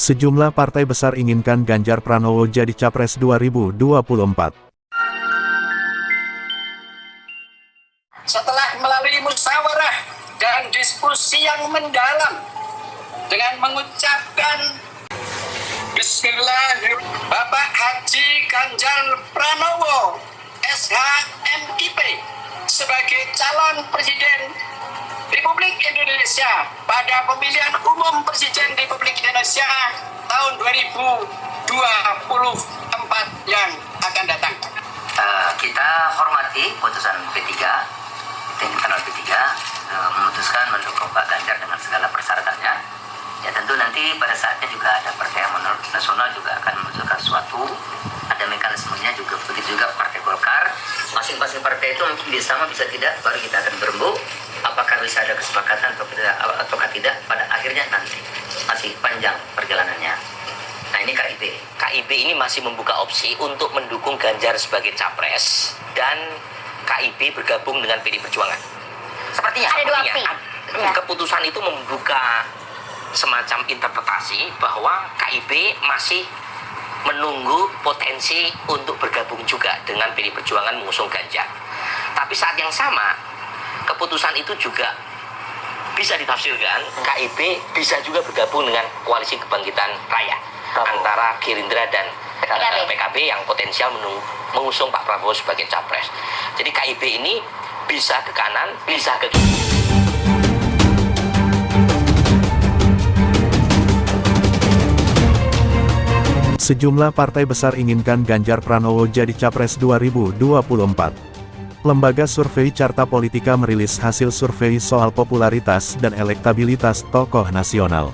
Sejumlah partai besar inginkan Ganjar Pranowo jadi Capres 2024. Setelah melalui musyawarah dan diskusi yang mendalam, dengan mengucapkan Bismillahirrahmanirrahim, Bapak Haji Ganjar Pranowo, SHMIP, sebagai calon Presiden Republik Indonesia pada pemilihan umum Presiden Republik Indonesia tahun 2024 yang akan datang. Kita hormati putusan P3, internal P3, memutuskan mendukung Pak Ganjar dengan segala persyaratannya. Ya tentu nanti pada saatnya juga ada Partai Amanat Nasional juga akan menunjukkan sesuatu, ada mekanismenya juga, begitu juga Partai Golkar. Masing-masing partai itu mungkin bisa sama bisa tidak, baru kita akan berembuk apakah bisa ada kesepakatan ataukah tidak. Pada akhirnya nanti masih panjang perjalanannya. Nah ini KIP. KIP ini masih membuka opsi untuk mendukung Ganjar sebagai capres dan KIP bergabung dengan PD Perjuangan. Ada dua opsi. Keputusan itu membuka semacam interpretasi bahwa KIP masih menunggu potensi untuk bergabung juga dengan PD Perjuangan mengusung Ganjar. Tapi saat yang sama, keputusan itu juga bisa ditafsirkan KIP bisa juga bergabung dengan Koalisi Kebangkitan Raya antara Gerindra dan PKB yang potensial mengusung Pak Prabowo sebagai capres. Jadi KIP ini bisa ke kanan, bisa ke kiri. Sejumlah partai besar inginkan Ganjar Pranowo jadi Capres 2024. Lembaga survei Carta Politika merilis hasil survei soal popularitas dan elektabilitas tokoh nasional.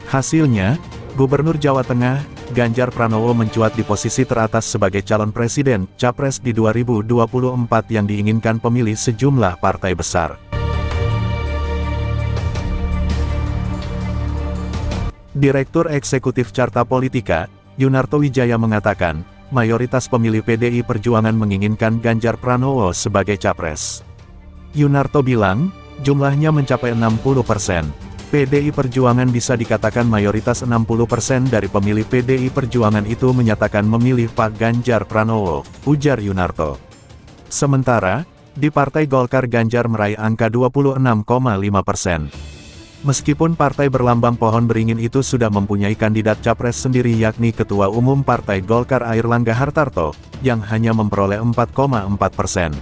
Hasilnya, Gubernur Jawa Tengah, Ganjar Pranowo mencuat di posisi teratas sebagai calon presiden, Capres di 2024 yang diinginkan pemilih sejumlah partai besar. Direktur Eksekutif Carta Politika, Yunarto Wijaya mengatakan, mayoritas pemilih PDI Perjuangan menginginkan Ganjar Pranowo sebagai capres. Yunarto bilang, jumlahnya mencapai 60%. PDI Perjuangan bisa dikatakan mayoritas 60% dari pemilih PDI Perjuangan itu menyatakan memilih Pak Ganjar Pranowo, ujar Yunarto. Sementara, di Partai Golkar Ganjar meraih angka 26,5%. Meskipun partai berlambang pohon beringin itu sudah mempunyai kandidat capres sendiri yakni Ketua Umum Partai Golkar Airlangga Hartarto, yang hanya memperoleh 4,4%.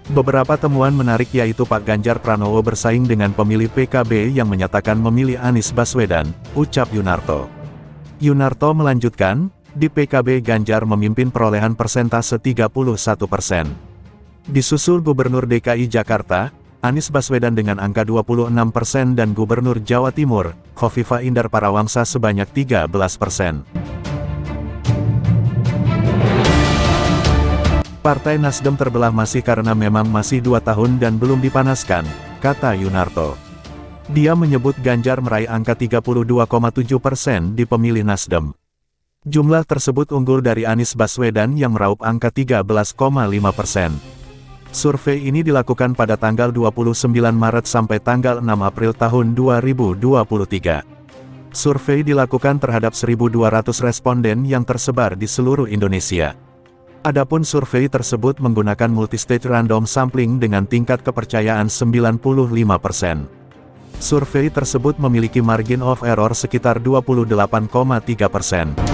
Beberapa temuan menarik yaitu Pak Ganjar Pranowo bersaing dengan pemilih PKB yang menyatakan memilih Anies Baswedan, ucap Yunarto. Yunarto melanjutkan, di PKB Ganjar memimpin perolehan persentase 31%. Disusul Gubernur DKI Jakarta, Anies Baswedan dengan angka 26% dan Gubernur Jawa Timur, Khofifah Indar Parawangsa sebanyak 13%. Partai Nasdem terbelah masih karena memang masih 2 tahun dan belum dipanaskan, kata Yunarto. Dia menyebut Ganjar meraih angka 32,7% di pemilih Nasdem. Jumlah tersebut unggul dari Anies Baswedan yang meraup angka 13,5%. Survei ini dilakukan pada tanggal 29 Maret sampai tanggal 6 April tahun 2023. Survei dilakukan terhadap 1.200 responden yang tersebar di seluruh Indonesia. Adapun survei tersebut menggunakan multistage random sampling dengan tingkat kepercayaan 95%. Survei tersebut memiliki margin of error sekitar 28,3%.